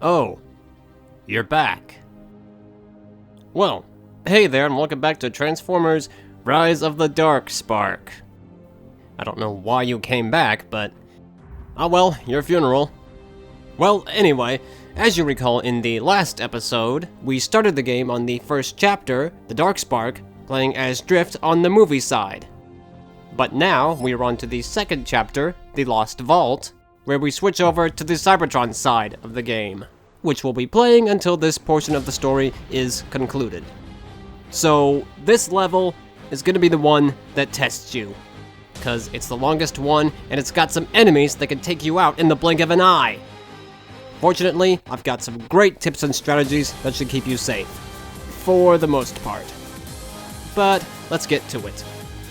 Oh, you're back. Well, hey there, and welcome back to Transformers Rise of the Dark Spark. I don't know why you came back, but... oh well, your funeral. Well, anyway, as you recall in the last episode, we started the game on the first chapter, The Dark Spark, playing as Drift on the movie side. But now, we are on to the second chapter, The Lost Vault, where we switch over to the Cybertron side of the game, which we'll be playing until this portion of the story is concluded. So, this level is going to be the one that tests you, because it's the longest one, and it's got some enemies that can take you out in the blink of an eye. Fortunately, I've got some great tips and strategies that should keep you safe, for the most part. But, let's get to it.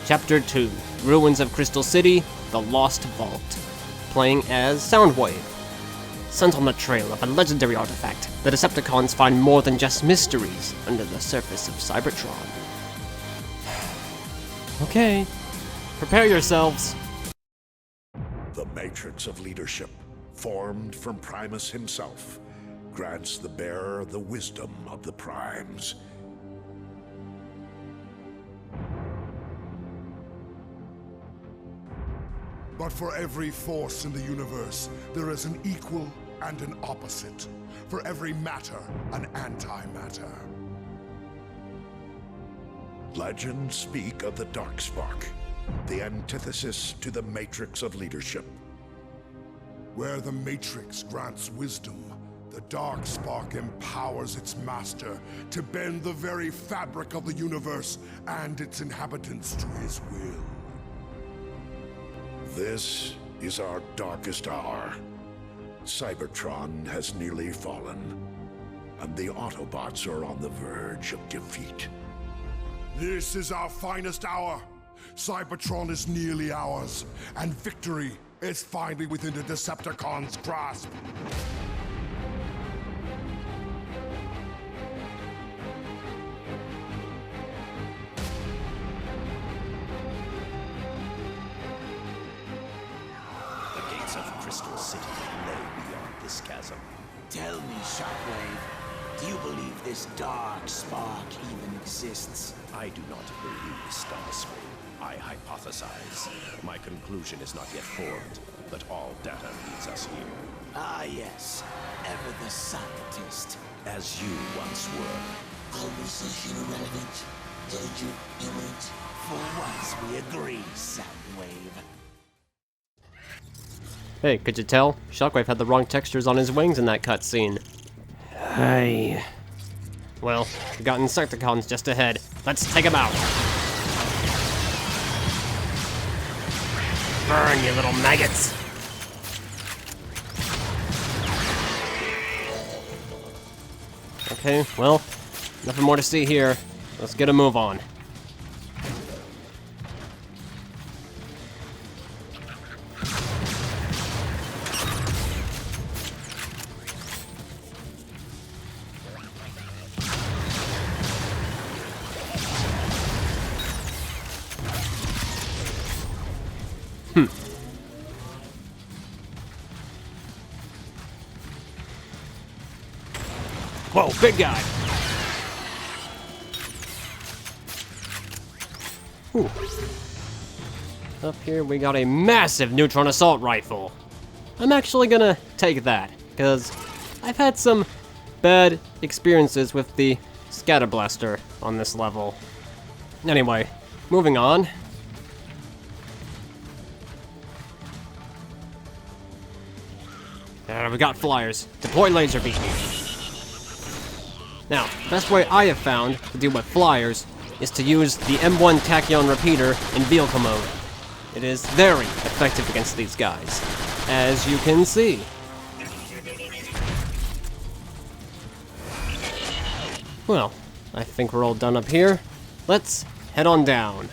Chapter 2, Ruins of Crystal City, The Lost Vault. Playing as Soundwave. Sent on the trail of a legendary artifact, the Decepticons find more than just mysteries under the surface of Cybertron. Okay, prepare yourselves. The Matrix of Leadership, formed from Primus himself, grants the bearer the wisdom of the Primes. But for every force in the universe, there is an equal and an opposite. For every matter, an antimatter. Legends speak of the Dark Spark, the antithesis to the Matrix of Leadership. Where the Matrix grants wisdom, the Dark Spark empowers its master to bend the very fabric of the universe and its inhabitants to his will. This is our darkest hour. Cybertron has nearly fallen, and the Autobots are on the verge of defeat. This is our finest hour. Cybertron is nearly ours, and victory is finally within the Decepticons' grasp. Crystal City lay beyond this chasm. Tell me, Shockwave, do you believe this dark spark even exists? I do not believe Starscream. I hypothesize. My conclusion is not yet formed, but all data leads us here. Ah, yes. Ever the scientist. As you once were. Conversation irrelevant. Danger imminent. For once we agree, Soundwave. Hey, could you tell? Shockwave had the wrong textures on his wings in that cutscene. Hey. Well, we got Insecticons just ahead. Let's take them out. Burn, you little maggots. Okay, well, nothing more to see here. Let's get a move on. Whoa, big guy! Whew. Up here we got a massive neutron assault rifle. I'm actually gonna take that, because I've had some bad experiences with the scatter blaster on this level. Anyway, moving on. We got flyers. Deploy laser beam. Now, best way I have found to deal with flyers is to use the M1 tachyon repeater in vehicle mode. It is very effective against these guys, as you can see. Well, I think we're all done up here. Let's head on down.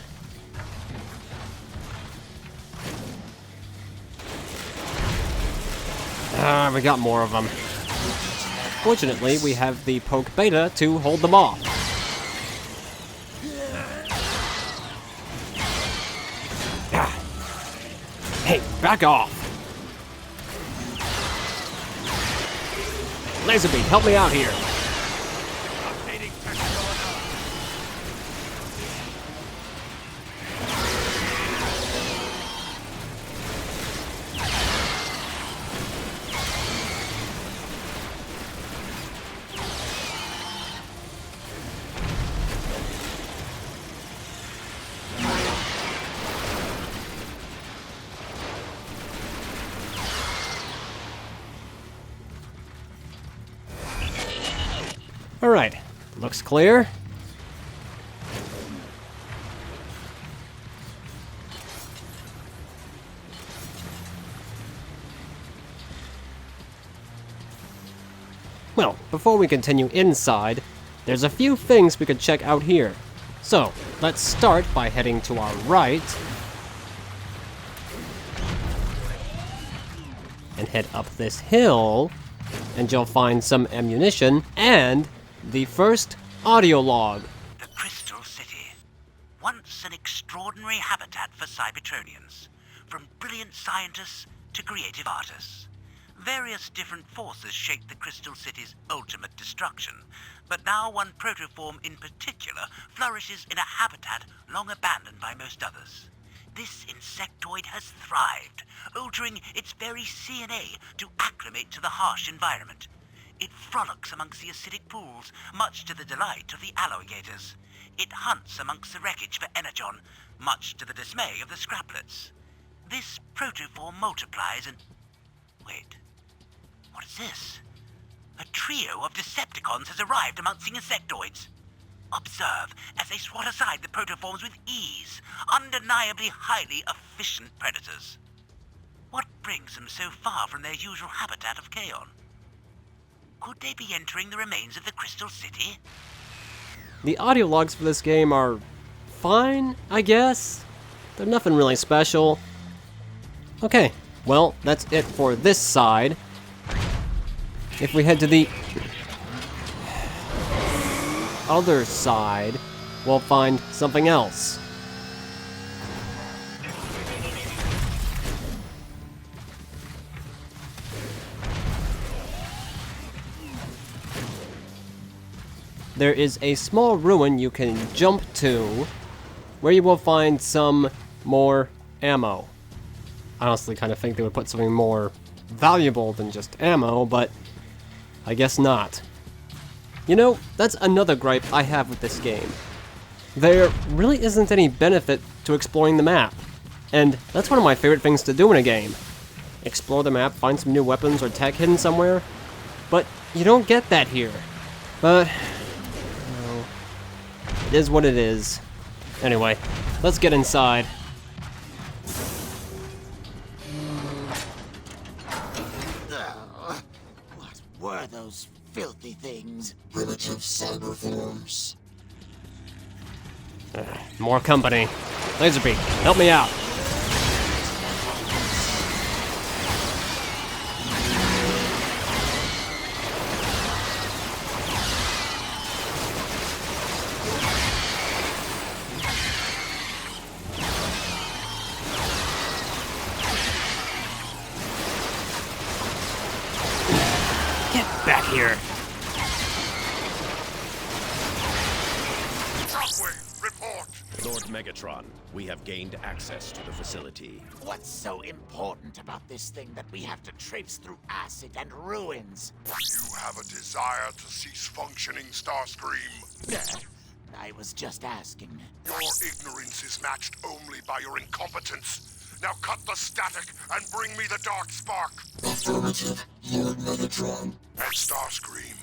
We got more of them. Fortunately, we have the poke beta to hold them off. Hey, back off! Laserbeak, help me out here. Alright, looks clear. Well, before we continue inside, there's a few things we could check out here. So, let's start by heading to our right and head up this hill, and you'll find some ammunition and the first audio log. The Crystal City. Once an extraordinary habitat for Cybertronians. From brilliant scientists to creative artists. Various different forces shaped the Crystal City's ultimate destruction. But now one protoform in particular flourishes in a habitat long abandoned by most others. This insectoid has thrived, altering its very DNA to acclimate to the harsh environment. It frolics amongst the acidic pools, much to the delight of the alligators. It hunts amongst the wreckage for energon, much to the dismay of the scraplets. This protoform multiplies and... Wait, what is this? A trio of Decepticons has arrived amongst the insectoids. Observe as they swat aside the protoforms with ease, undeniably highly efficient predators. What brings them so far from their usual habitat of Chaos? Could they be entering the remains of the Crystal City? The audio logs for this game are fine, I guess. They're nothing really special. Okay, well, that's it for this side. If we head to the other side, we'll find something else. There is a small ruin you can jump to, where you will find some more ammo. I honestly kind of think they would put something more valuable than just ammo, but I guess not. You know, that's another gripe I have with this game. There really isn't any benefit to exploring the map, and that's one of my favorite things to do in a game. Explore the map, find some new weapons or tech hidden somewhere, but you don't get that here. But it is what it is. Anyway, let's get inside. What were those filthy things? Primitive cyber forms. More company. Laserbeak, help me out. Back here. Shockwave, report! Lord Megatron, we have gained access to the facility. What's so important about this thing that we have to traipse through acid and ruins? You have a desire to cease functioning, Starscream. I was just asking. Your ignorance is matched only by your incompetence. Now cut the static and bring me the dark spark. Affirmative, Lord Megatron. And Starscream,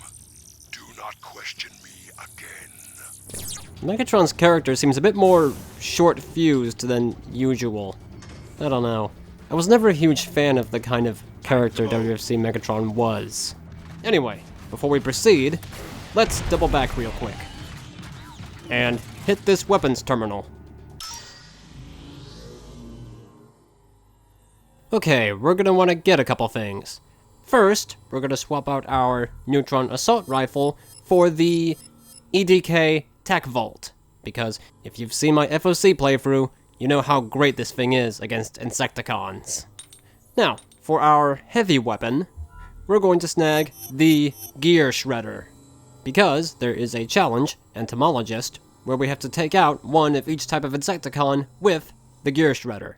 do not question me again. Megatron's character seems a bit more short-fused than usual. I don't know. I was never a huge fan of the kind of character WFC Megatron was. Anyway, before we proceed, let's double back real quick. And hit this weapons terminal. Okay, we're gonna want to get a couple things. First, we're gonna swap out our Neutron Assault Rifle for the EDK Tech Vault, because if you've seen my FOC playthrough, you know how great this thing is against Insecticons. Now, for our heavy weapon, we're going to snag the Gear Shredder. Because there is a challenge, Entomologist, where we have to take out one of each type of Insecticon with the Gear Shredder.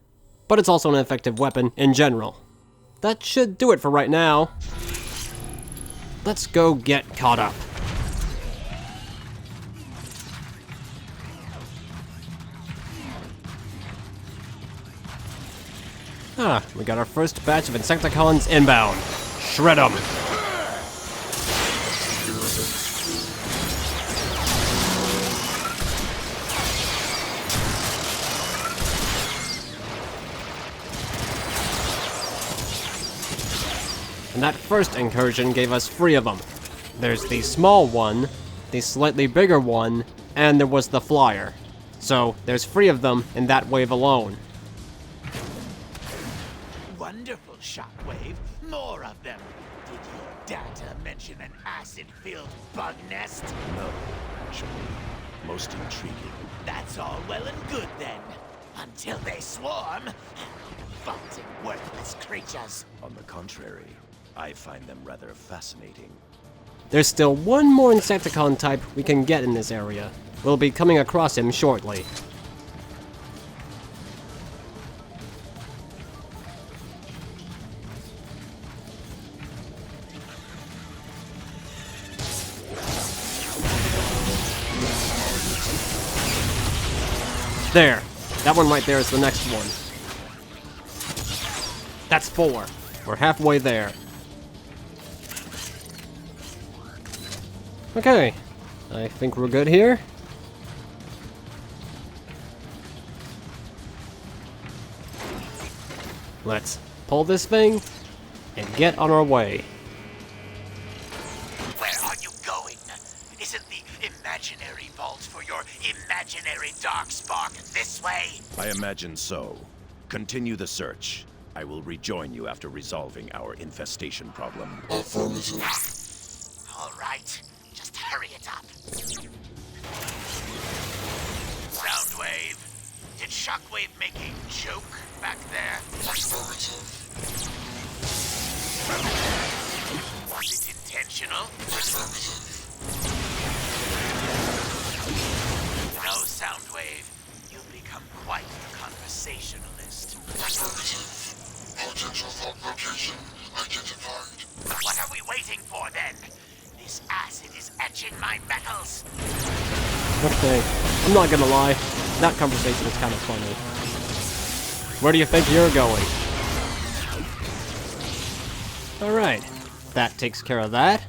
But it's also an effective weapon in general. That should do it for right now. Let's go get caught up. We got our first batch of Insecticons inbound. Shred them! And that first incursion gave us 3 of them. There's the small one, the slightly bigger one, and there was the flyer. So there's 3 of them in that wave alone. Wonderful, Shockwave. More of them. Did your data mention an acid-filled bug nest? No, actually. Most intriguing. That's all well and good then. Until they swarm. Revolting, worthless creatures. On the contrary, I find them rather fascinating. There's still one more Insecticon type we can get in this area. We'll be coming across him shortly. There. That one right there is the next one. That's 4. We're halfway there. Okay. I think we're good here. Let's pull this thing and get on our way. Where are you going? Isn't the imaginary vault for your imaginary dark spark this way? I imagine so. Continue the search. I will rejoin you after resolving our infestation problem. Affirmative. All right. Just hurry it up. Soundwave. Did Shockwave make a joke back there? Affirmative. Was it intentional? Affirmative. No, Soundwave. You've become quite the conversationalist. Affirmative. Potential thought location identified. What are we waiting for then? This acid is etching my metals. Okay. I'm not gonna lie. That conversation is kind of funny. Where do you think you're going? Alright. That takes care of that.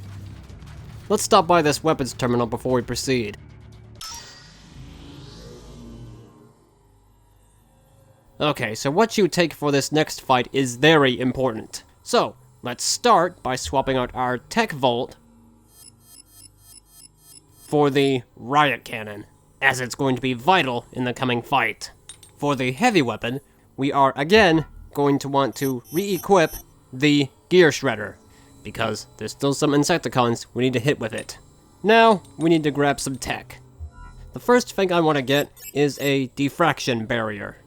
Let's stop by this weapons terminal before we proceed. Okay, so what you take for this next fight is very important. So, let's start by swapping out our tech vault for the riot cannon, as it's going to be vital in the coming fight. For the heavy weapon, we are again going to want to re-equip the Gear Shredder, because there's still some Insecticons we need to hit with it. Now, we need to grab some tech. The first thing I want to get is a diffraction barrier.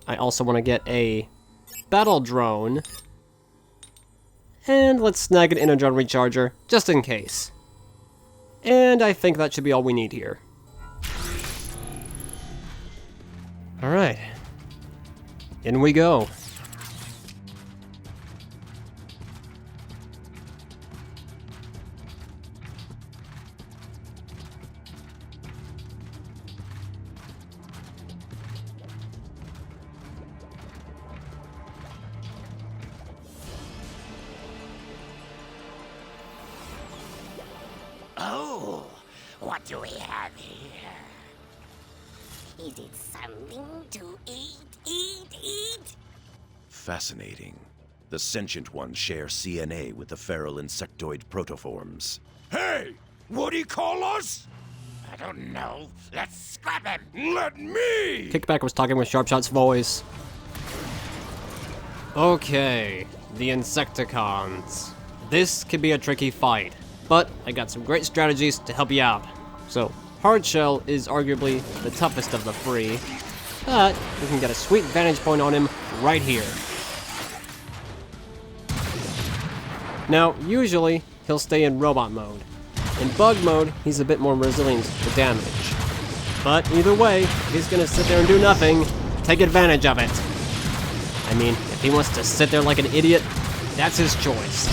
I also want to get a battle drone. And let's snag an energon recharger, just in case. And I think that should be all we need here. Alright. In we go. Oh, what do we have here? Is it something to eat, eat? Fascinating. The sentient ones share CNA with the feral insectoid protoforms. Hey! What do you call us? I don't know. Let's scrap him. Let me! Kickback was talking with Sharpshot's voice. Okay, the Insecticons. This could be a tricky fight, but I got some great strategies to help you out. So, Hardshell is arguably the toughest of the three, but we can get a sweet vantage point on him right here. Now, usually, he'll stay in robot mode. In bug mode, he's a bit more resilient to damage. But either way, if he's gonna sit there and do nothing, take advantage of it. I mean, if he wants to sit there like an idiot, that's his choice.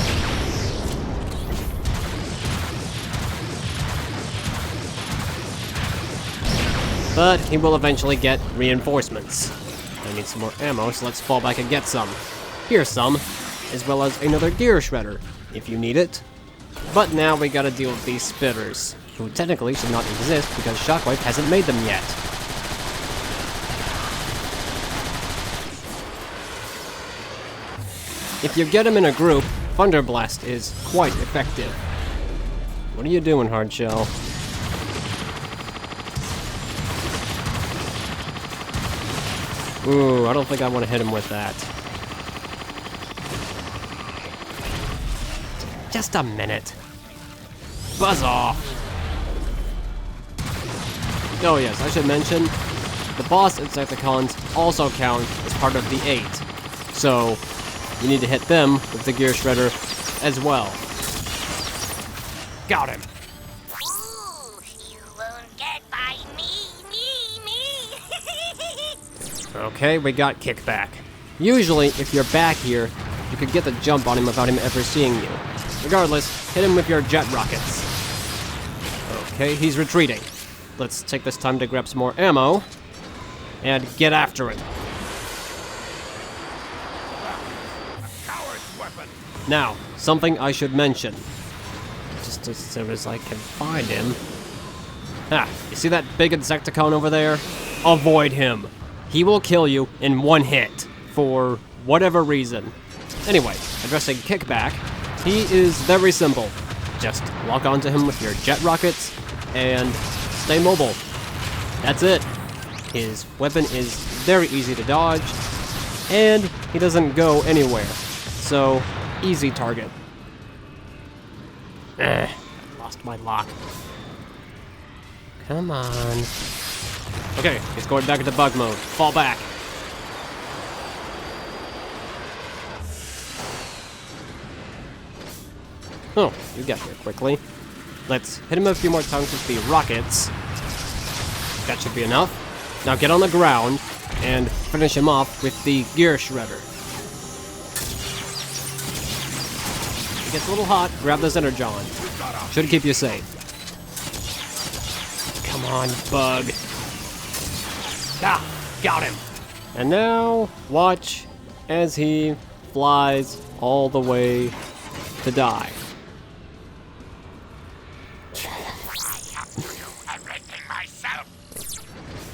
But he will eventually get reinforcements. I need some more ammo, so let's fall back and get some. Here's some, as well as another gear shredder, if you need it. But now we gotta deal with these spitters, who technically should not exist because Shockwave hasn't made them yet. If you get them in a group, Thunder Blast is quite effective. What are you doing, Hardshell? Ooh, I don't think I want to hit him with that. Just a minute. Buzz off. Oh yes, I should mention, the boss Insecticons also count as part of the 8. So, you need to hit them with the Gear Shredder as well. Got him. Ooh, you won't get by me. Okay, we got Kickback. Usually, if you're back here, you could get the jump on him without him ever seeing you. Regardless, hit him with your jet rockets. Okay, he's retreating. Let's take this time to grab some more ammo and get after him. Now, something I should mention. Just as soon as I can find him. Ah, you see that big Insecticon over there? Avoid him. He will kill you in one hit, for whatever reason. Anyway, addressing Kickback, he is very simple. Just lock onto him with your jet rockets and stay mobile. That's it. His weapon is very easy to dodge, and he doesn't go anywhere. So, easy target. Lost my lock. Come on. Okay, he's going back into bug mode. Fall back. Oh, you got here quickly. Let's hit him a few more times with the rockets. That should be enough. Now get on the ground and finish him off with the Gear Shredder. It gets a little hot, grab this Energon. Should keep you safe. Come on, bug. Ah, got him. And now, watch as he flies all the way to die.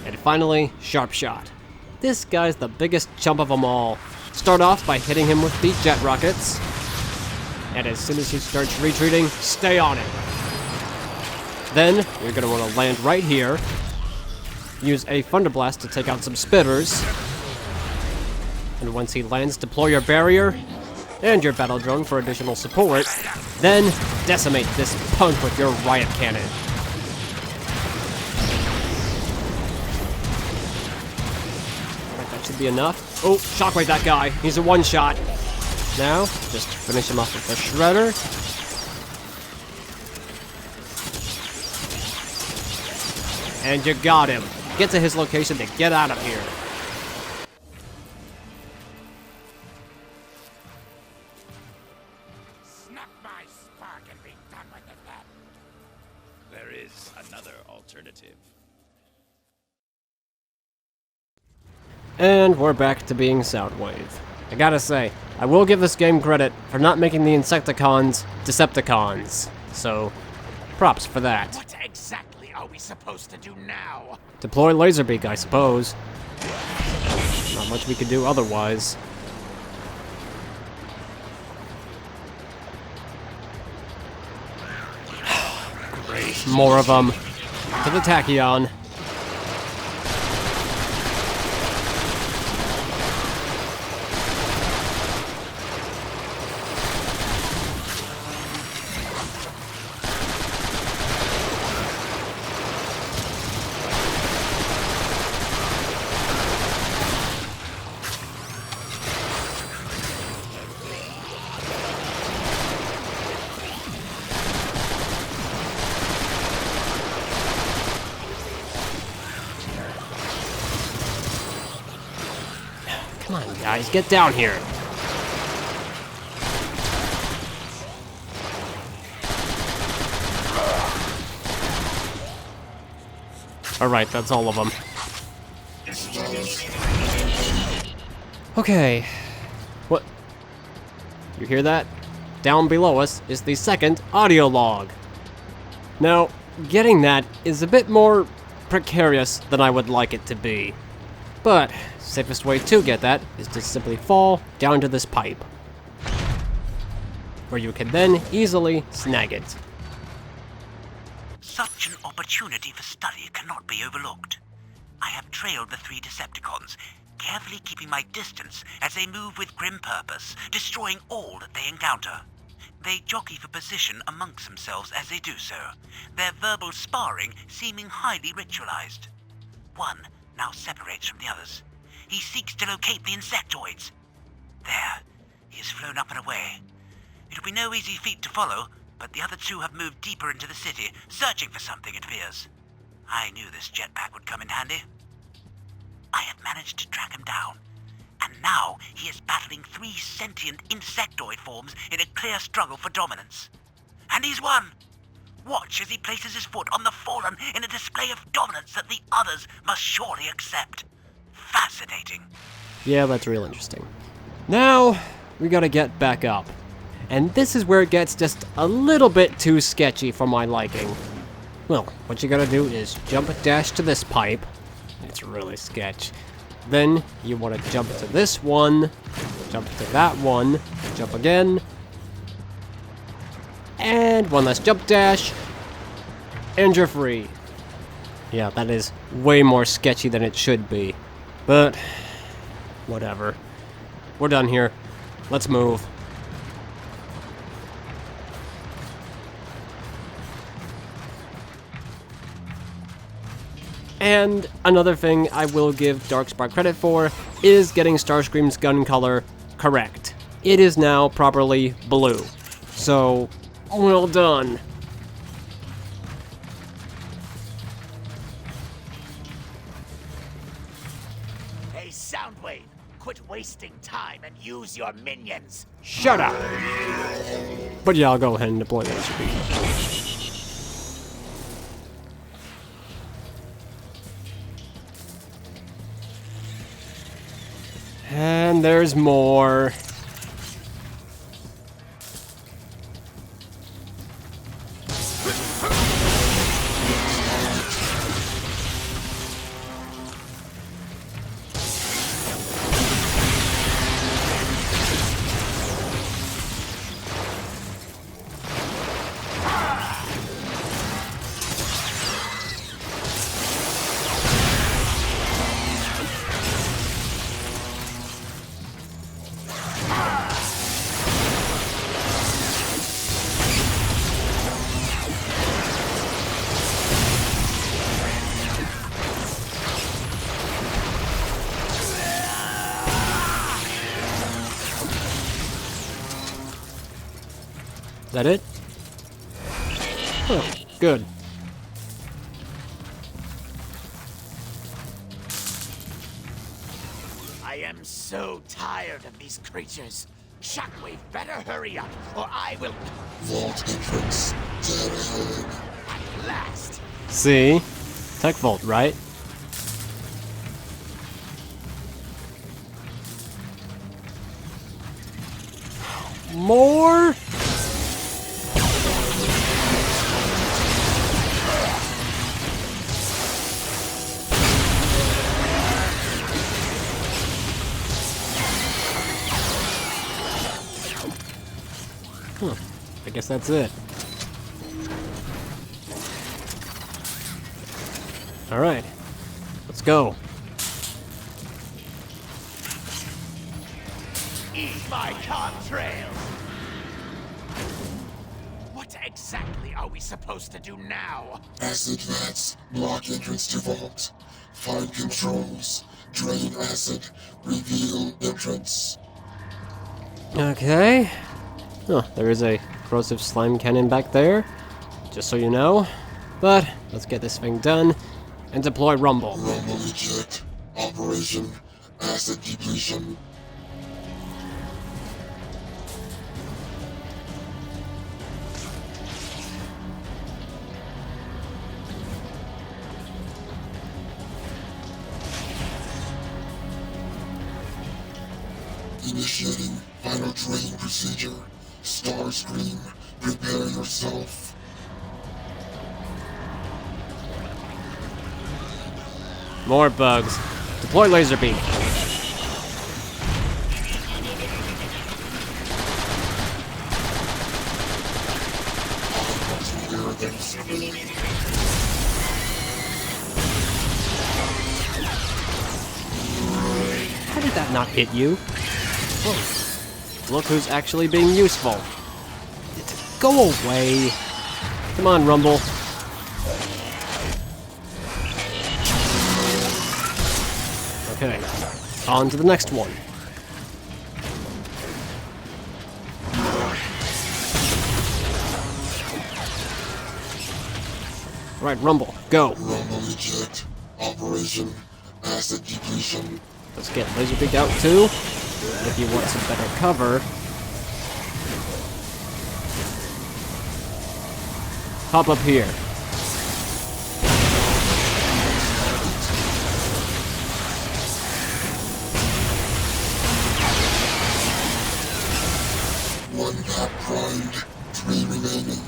And finally, Sharpshot. This guy's the biggest chump of them all. Start off by hitting him with the jet rockets. And as soon as he starts retreating, stay on it. Then, you're going to want to land right here. Use a Thunder Blast to take out some spitters. And once he lands, deploy your barrier and your battle drone for additional support. Then, decimate this punk with your riot cannon. Alright, that should be enough. Oh, Shockwave that guy. He's a one-shot. Now, just finish him off with the Shredder. And you got him. Get to his location to get out of here. Snap my spark and be done with it then. There is another alternative. And we're back to being Soundwave. I gotta say, I will give this game credit for not making the Insecticons Decepticons. So, props for that. What exactly are we supposed to do now? Deploy Laserbeak, I suppose. Not much we could do otherwise. Great. More of them. To the Tachyon. Guys, get down here. Alright, that's all of them. Okay. What? You hear that? Down below us is the second audio log. Now, getting that is a bit more precarious than I would like it to be. But, safest way to get that is to simply fall down to this pipe, where you can then easily snag it. Such an opportunity for study cannot be overlooked. I have trailed the 3 Decepticons, carefully keeping my distance as they move with grim purpose, destroying all that they encounter. They jockey for position amongst themselves as they do so, their verbal sparring seeming highly ritualized. One now separates from the others. He seeks to locate the insectoids. There, he has flown up and away. It'll be no easy feat to follow, but the other 2 have moved deeper into the city, searching for something, it appears. I knew this jetpack would come in handy. I have managed to track him down, and now he is battling 3 sentient insectoid forms in a clear struggle for dominance. And he's won! Watch as he places his foot on the fallen in a display of dominance that the others must surely accept. Fascinating. Yeah, that's real interesting. Now, we gotta get back up. And this is where it gets just a little bit too sketchy for my liking. Well, what you gotta do is jump dash to this pipe. It's really sketch. Then you want to jump to this one, jump to that one, jump again, and one last jump dash, and you're free. Yeah, that is way more sketchy than it should be, but whatever. We're done here. Let's move. And another thing I will give Darkspark credit for is getting Starscream's gun color correct. It is now properly blue. So, well done. Hey, Soundwave, quit wasting time and use your minions. Shut up! But yeah, I'll go ahead and deploy that speed. And there's more. Is that it? Oh, good. I am so tired of these creatures. Shockwave, better hurry up, or I will... Vault entrance. There At last! See? Tech Vault, right? More? I guess that's it. Alright, let's go. Eat my contrails! What exactly are we supposed to do now? Acid vats. Block entrance to vault. Find controls. Drain acid. Reveal entrance. Okay. Oh, there is a corrosive slime cannon back there, just so you know. But let's get this thing done and deploy Rumble. Rumble eject. Operation. Acid depletion. Initiating final drain procedure. Starscream, prepare yourself. More bugs. Deploy laser beam. Hear them scream. How did that not hit you? Whoa. Look who's actually being useful. Go away. Come on, Rumble. Okay, on to the next one. Alright, Rumble, go. Rumble eject. Operation acid depletion. Let's get Laserbeak out too. If you want some better cover. Hop up here. One pack primed. 3 remaining.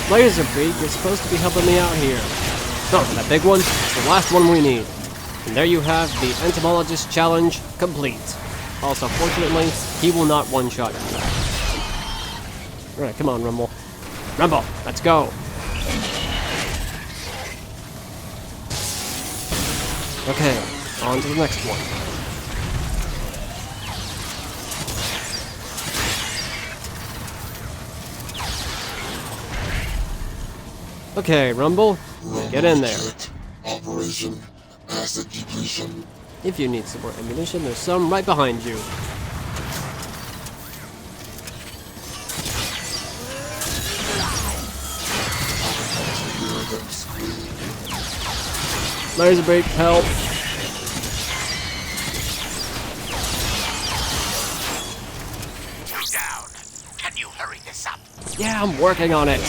Laserbeak, you're supposed to be helping me out here. Oh, that big one? It's the last one we need. And there you have the Entomologist Challenge complete. Also, fortunately, he will not one-shot you. Alright, come on, Rumble. Rumble, let's go. Okay, on to the next one. Okay, Rumble, get in there. Operation acid depletion. If you need some more ammunition, there's some right behind you. Laserbeak, help. Two down. Can you hurry this up? Yeah, I'm working on it.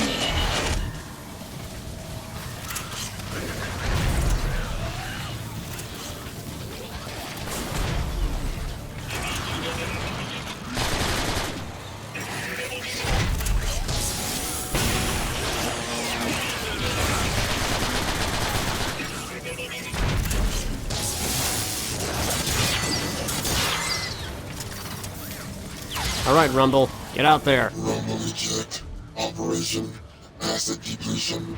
Alright, Rumble, get out there. Rumble eject. Operation acid depletion.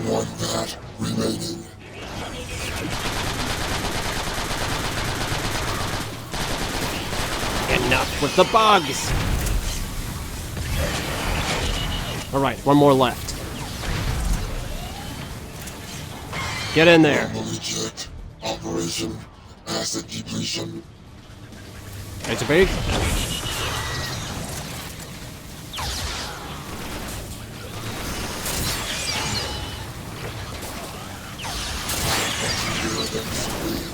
One bat remaining. Enough with the bugs! Alright, one more left. Get in there. Rumble eject. Operation acid depletion. Laserbeak. Hear them scream.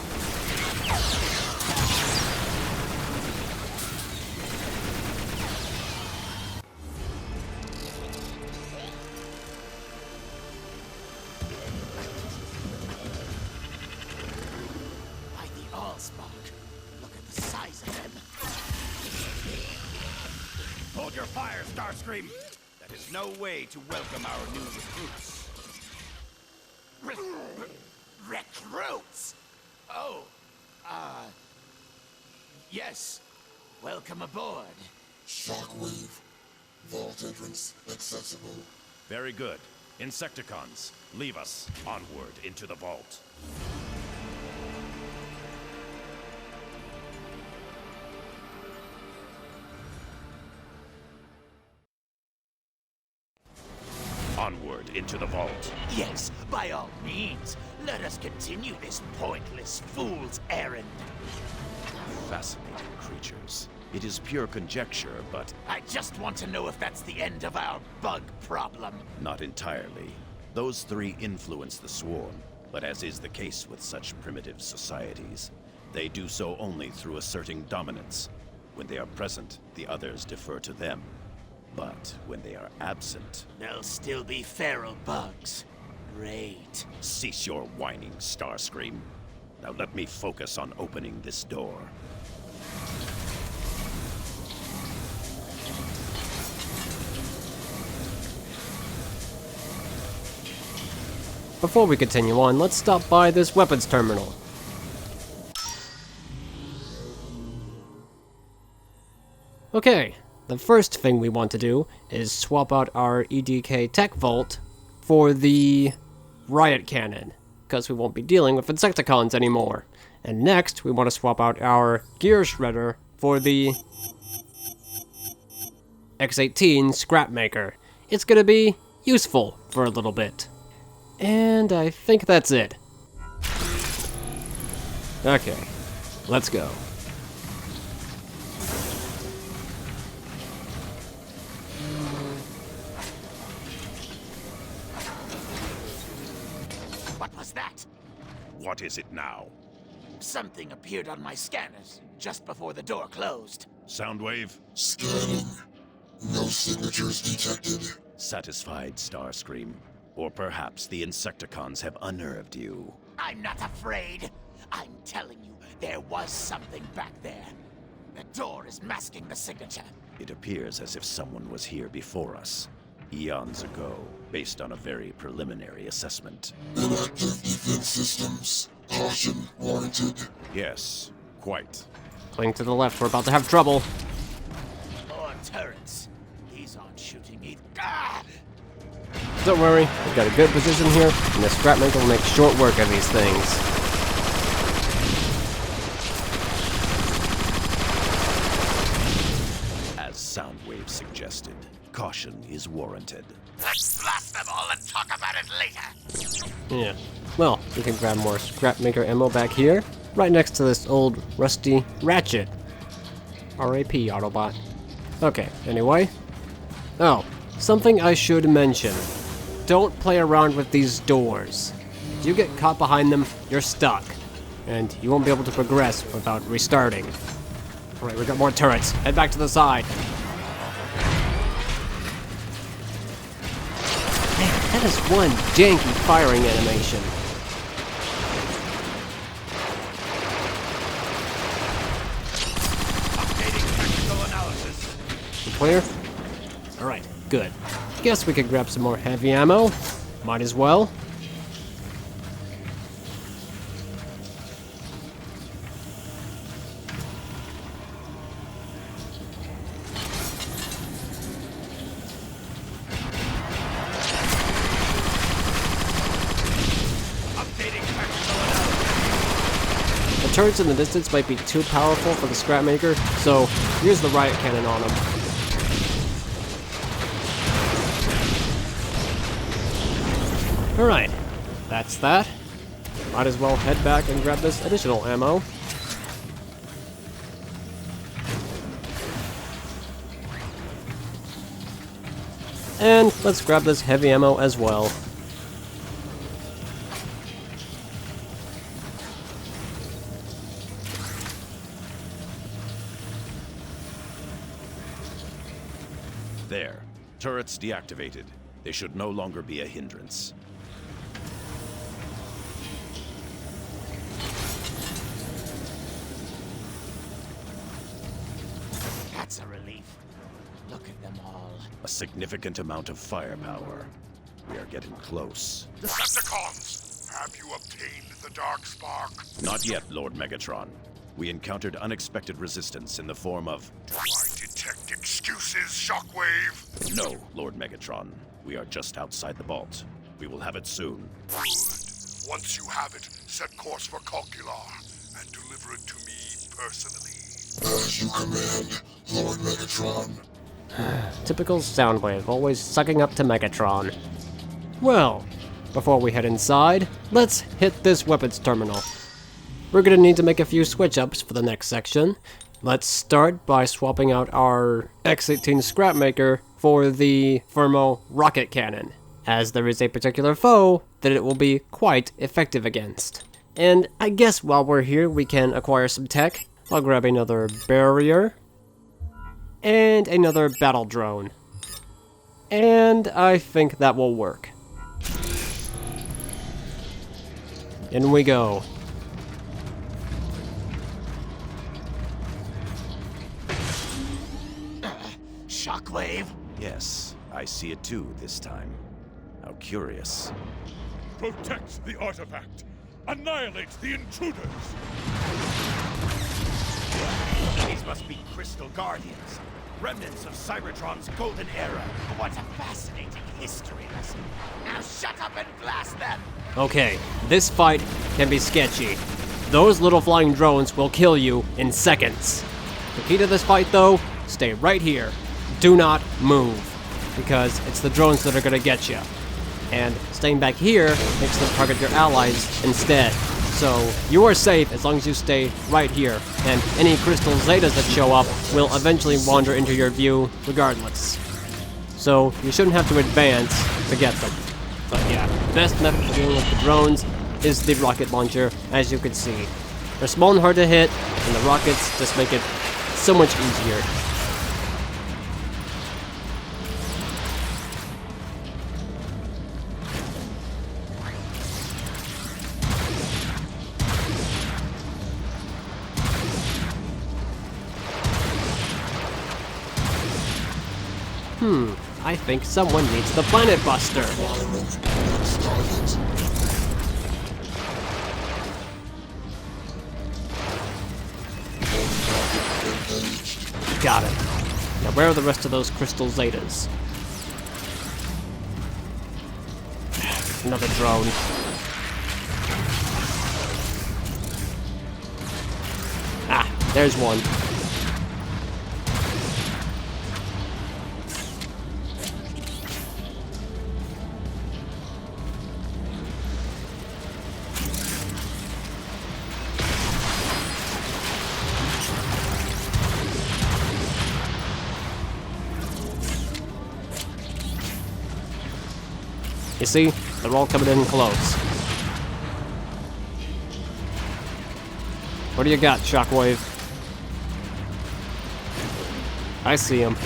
By the Allspark. Look at the size of them. Hold your fire, Starscream! That is no way to welcome our new recruits. Recruits? Oh, yes. Welcome aboard. Shockwave. Vault entrance accessible. Very good. Insecticons, leave us onward into the vault. Onward into the vault. Yes, by all means. Let us continue this pointless fool's errand. Fascinating creatures. It is pure conjecture, but I just want to know if that's the end of our bug problem. not entirely. Those three influence the swarm. But as is the case with such primitive societies, they do so only through asserting dominance. When they are present, the others defer to them. But when they are absent... There'll still be feral bugs. Great. Cease your whining, Starscream. Now let me focus on opening this door. Before we continue on, let's stop by this weapons terminal. Okay, the first thing we want to do is swap out our EDK Tech Vault for the Riot Cannon, because we won't be dealing with Insecticons anymore. And next, we want to swap out our Gear Shredder for the X-18 Scrapmaker. It's gonna be useful for a little bit. And I think that's it. Okay, let's go. What was that? What is it now? Something appeared on my scanners just before the door closed. Soundwave? Scanning. No signatures detected. Satisfied, Starscream? Or perhaps the Insecticons have unnerved you. I'm not afraid. I'm telling you, there was something back there. The door is masking the signature. It appears as if someone was here before us, eons ago, based on a very preliminary assessment. Inactive defense systems. Caution warranted. Yes, quite. Cling to the left, we're about to have trouble. More turrets. These aren't shooting either. Ah! Don't worry, we've got a good position here, and the Scrapmaker will make short work of these things. As Soundwave suggested, caution is warranted. Let's blast them all and talk about it later. Yeah. Well, we can grab more Scrapmaker ammo back here, right next to this old rusty ratchet. R.A.P. Autobot. Okay, anyway. Oh, something I should mention. Don't play around with these doors. If you get caught behind them, you're stuck. And you won't be able to progress without restarting. Alright, we got more turrets. Head back to the side. Man, that is one janky firing animation. Updating technical analysis. You clear? Alright, good. Guess we could grab some more heavy ammo. Might as well. Updating technical analysis. The turrets in the distance might be too powerful for the Scrapmaker, so here's the Riot Cannon on them. Alright, that's that. Might as well head back and grab this additional ammo. And let's grab this heavy ammo as well. There. Turrets deactivated. They should no longer be a hindrance. That's a relief. Look at them all. A significant amount of firepower. We are getting close. Decepticons, have you obtained the Dark Spark? Not yet, Lord Megatron. We encountered unexpected resistance in the form of... I detect excuses, Shockwave. No, Lord Megatron. We are just outside the vault. We will have it soon. Good. Once you have it, set course for Calcular and deliver it to me personally. As you command, Lord Megatron. Typical Soundwave, always sucking up to Megatron. Well, before we head inside, let's hit this weapons terminal. We're gonna need to make a few switch-ups for the next section. Let's start by swapping out our X-18 Scrapmaker for the Thermo Rocket Cannon. as there is a particular foe that it will be quite effective against. And I guess while we're here, we can acquire some tech. I'll grab another barrier, and another battle drone. And I think that will work. In we go. Shockwave? Yes, I see it too this time. How curious. Protect the artifact! Annihilate the intruders! These must be Crystal Guardians, remnants of Cybertron's golden era. What a fascinating history lesson. Now shut up and blast them! Okay, this fight can be sketchy. Those little flying drones will kill you in seconds. The key to this fight, though, stay right here. Do not move, because it's the drones that are gonna get you. And staying back here makes them target your allies instead. So you are safe as long as you stay right here, and any crystal zetas that show up will eventually wander into your view regardless. So you shouldn't have to advance to get them. But yeah, best method of dealing with the drones is the rocket launcher, as you can see. They're small and hard to hit, and the rockets just make it so much easier. I think someone needs the Planet Buster. Got it. Now where are the rest of those crystal zetas? Another drone. Ah, there's one. You see? They're all coming in close. What do you got, Shockwave? I see him.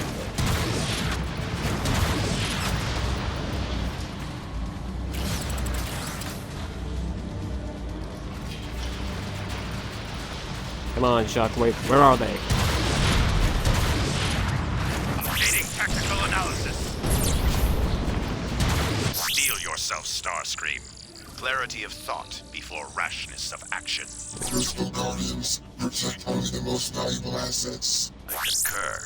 Come on, Shockwave. Where are they? Updating tactical analysis. Steel yourself, Starscream. Clarity of thought before rashness of action. Crystal Guardians protect only the most valuable assets. I concur.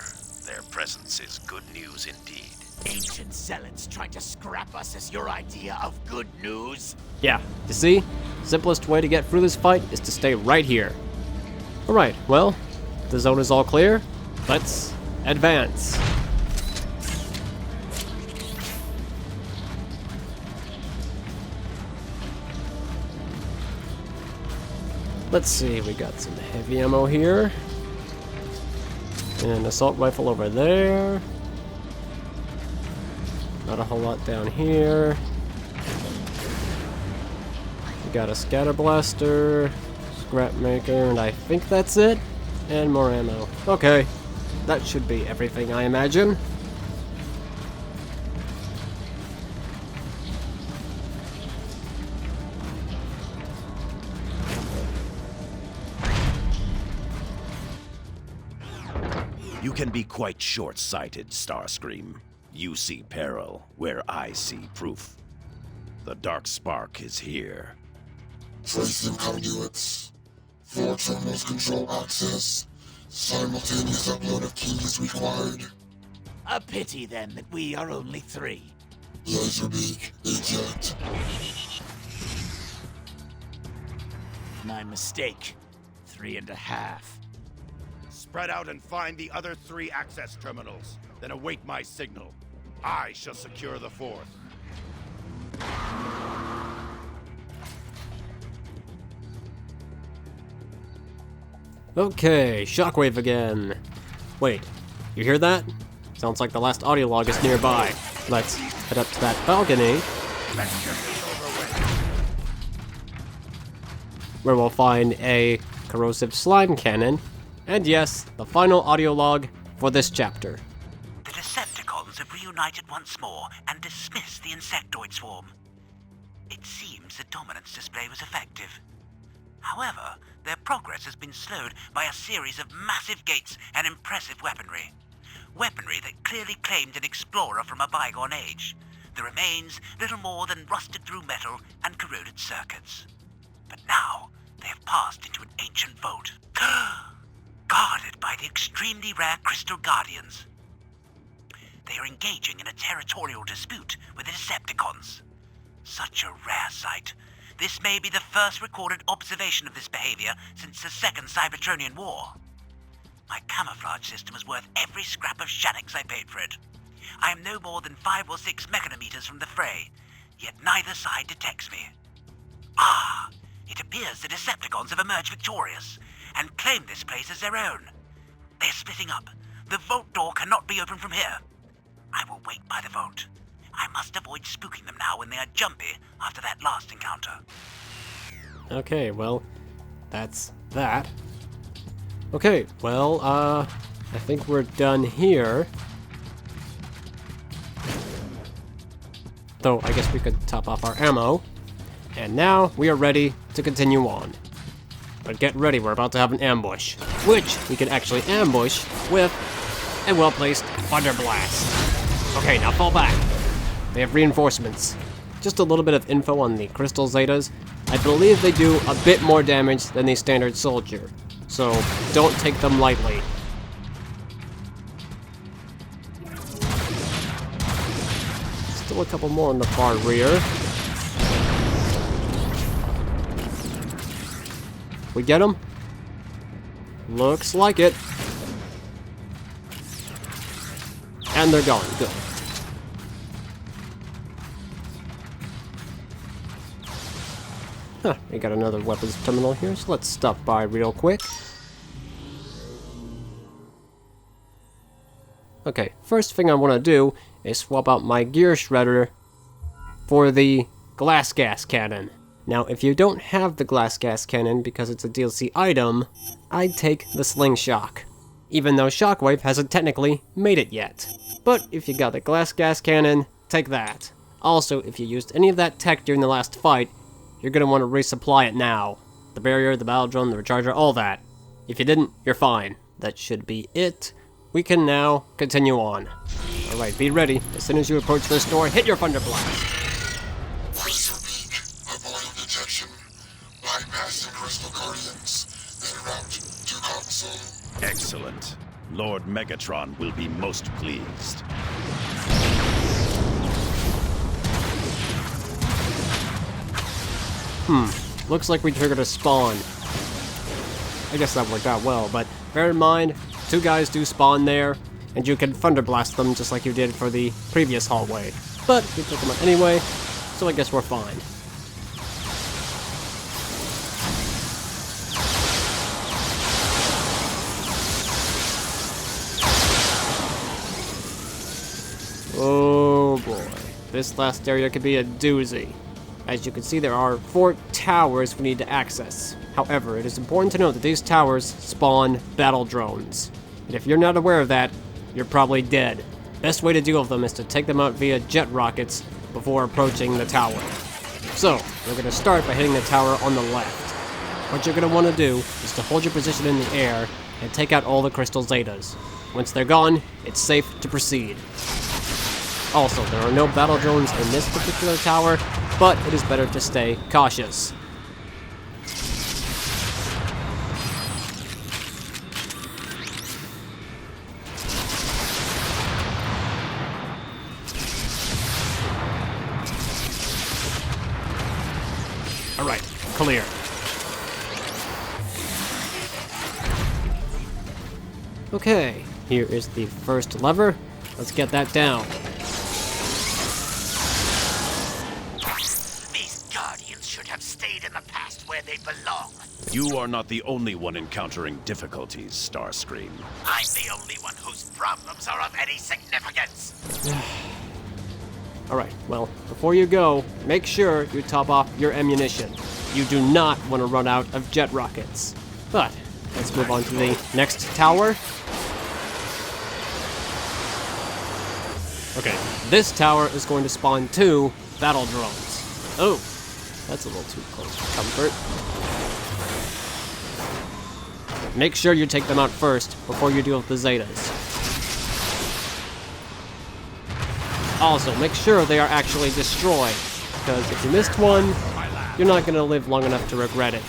Their presence is good news indeed. Ancient zealots trying to scrap us as your idea of good news? Yeah, you see? Simplest way to get through this fight is to stay right here. Alright, well, the zone is all clear. Let's advance. Let's see, we got some heavy ammo here. And an assault rifle over there. Not a whole lot down here. We got a scatter blaster, scrap maker, and I think that's it. And more ammo. Okay, that should be everything, I imagine. You can be quite short-sighted, Starscream. You see peril where I see proof. The dark spark is here. Tracing conduits. 4 terminals control access. Simultaneous upload of keys required. A pity then that we are only 3. Laserbeak, eject. My mistake. 3.5. Spread out and find the other 3 access terminals. Then await my signal. I shall secure the 4th. Okay, Shockwave again. Wait, you hear that? Sounds like the last audio log is nearby. let's head up to that balcony, where we'll find a corrosive slime cannon, and yes, the final audio log for this chapter. The Decepticons have reunited once more and dismissed the insectoid swarm. It seems the dominance display was effective. However, their progress has been slowed by a series of massive gates and impressive weaponry. Weaponry that clearly claimed an explorer from a bygone age. The remains little more than rusted through metal and corroded circuits. But now, they have passed into an ancient vault, guarded by the extremely rare Crystal Guardians. They are engaging in a territorial dispute with the Decepticons. Such a rare sight. This may be the first recorded observation of this behavior since the Second Cybertronian War. My camouflage system is worth every scrap of shannix I paid for it. I am no more than 5 or 6 mechanometers from the fray, yet neither side detects me. Ah, it appears the Decepticons have emerged victorious and claim this place as their own. They are splitting up. The vault door cannot be opened from here. I will wait by the vault. I must avoid spooking them now when they are jumpy after that last encounter. Okay, well, that's that. Okay, well, I think we're done here. Though, I guess we could top off our ammo. And now, we are ready to continue on. But get ready, we're about to have an ambush. Which we can actually ambush with a well-placed Thunder Blast. Okay, now fall back. They have reinforcements. Just a little bit of info on the Crystal Zetas. I believe they do a bit more damage than the standard soldier, so don't take them lightly. Still a couple more in the far rear. We get them? Looks like it. And they're gone. Good. Huh, we got another weapons terminal here, so let's stop by real quick. Okay, first thing I want to do is swap out my gear shredder for the glass gas cannon. Now, if you don't have the glass gas cannon because it's a DLC item, I'd take the slingshot, even though Shockwave hasn't technically made it yet. But if you got the glass gas cannon, take that. Also, if you used any of that tech during the last fight, you're going to want to resupply it now. The barrier, the battle drone, the recharger, all that. If you didn't, you're fine. That should be it. We can now continue on. Alright, be ready. As soon as you approach this door, hit your Thunder Blast. Press your peak, avoid detection, bypass the Crystal Guardians, then route to console. Excellent. Lord Megatron will be most pleased. Looks like we triggered a spawn. I guess that worked out well, but bear in mind, 2 guys do spawn there, and you can Thunder Blast them just like you did for the previous hallway. But we took them out anyway, so I guess we're fine. Oh boy, this last area could be a doozy. As you can see, there are 4 towers we need to access. However, it is important to note that these towers spawn battle drones. And if you're not aware of that, you're probably dead. Best way to deal with them is to take them out via jet rockets before approaching the tower. So, we're going to start by hitting the tower on the left. What you're going to want to do is to hold your position in the air and take out all the Crystal Zetas. Once they're gone, it's safe to proceed. Also, there are no battle drones in this particular tower, but it is better to stay cautious. Alright, clear. Okay, here is the first lever. Let's get that down. These Guardians should have stayed in the past where they belong. You are not the only one encountering difficulties, Starscream. I'm the only one whose problems are of any significance. Alright, well, before you go, make sure you top off your ammunition. You do not want to run out of jet rockets. But, let's move on to the next tower. Okay, this tower is going to spawn 2 battle drones. Oh, that's a little too close for comfort. Make sure you take them out first before you deal with the Zetas. Also, make sure they are actually destroyed, because if you missed one, you're not going to live long enough to regret it.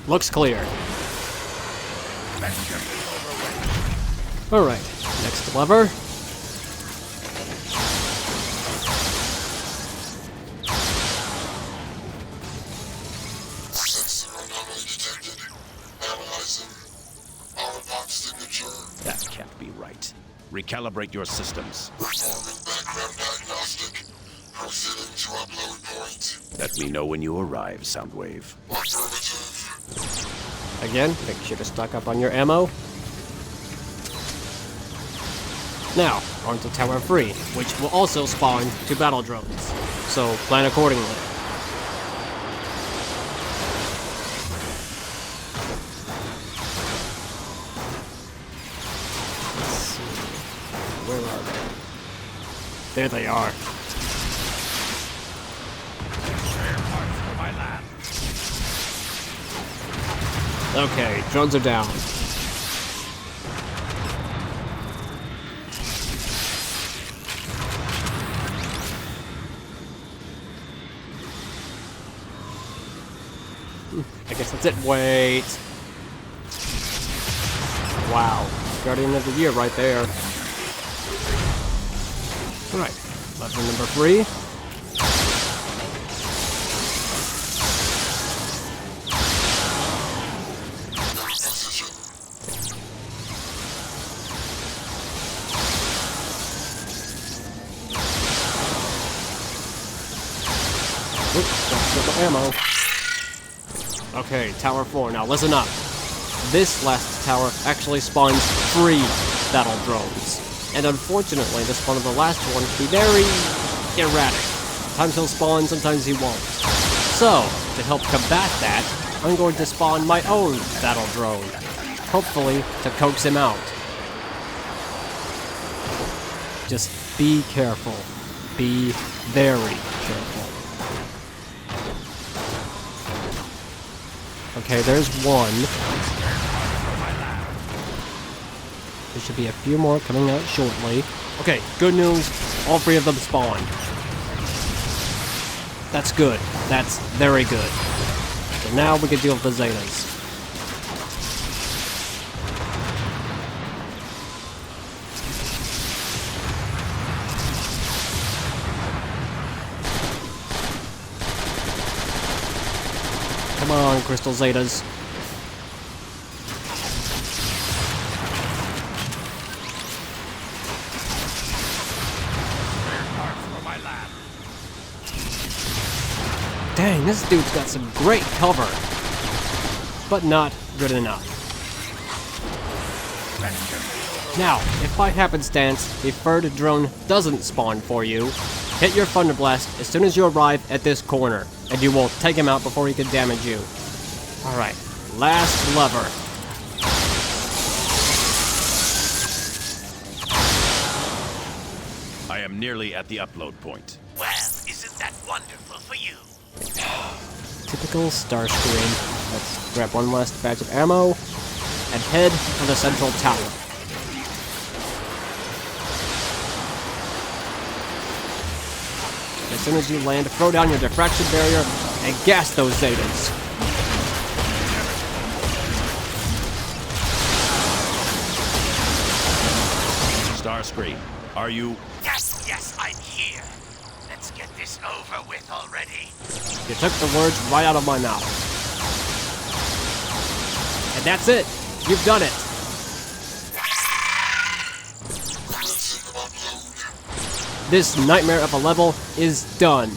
Looks clear. Alright, next lever. Sensor anomaly detected. Analyzing. Autobot signature. That can't be right. Recalibrate your systems. Performing background diagnostic. Proceeding to upload point. Let me know when you arrive, Soundwave. Affirmative. Again, make sure to stock up on your ammo. Now, on to Tower 3, which will also spawn 2 battle drones. So, plan accordingly. Let's see. Where are they? There they are. Okay, drones are down. I guess that's it. Wait. Wow. Guardian of the Year right there. Alright. Lever number 3. Ammo. Okay, Tower 4. Now listen up. This last tower actually spawns 3 battle drones. And unfortunately, the spawn of the last one can be very erratic. Sometimes he'll spawn, sometimes he won't. So, to help combat that, I'm going to spawn my own battle drone. Hopefully, to coax him out. Just be careful. Be very careful. Okay, there's one. There should be a few more coming out shortly. Okay, good news. All 3 of them spawned. That's good. That's very good. So now we can deal with the Zetas. Come on, Crystal Zetas. Dang, this dude's got some great cover. But not good enough. Now, if by happenstance the third drone doesn't spawn for you, hit your Thunder Blast as soon as you arrive at this corner, and you will take him out before he can damage you. Alright, last lever. I am nearly at the upload point. Well, isn't that wonderful for you? Typical Starscream. Let's grab one last batch of ammo and head for the central tower. As soon as you land, throw down your diffraction barrier and gas those Zetas. Starscream, are you... Yes, I'm here. Let's get this over with already. You took the words right out of my mouth. And that's it. You've done it. This nightmare of a level is done.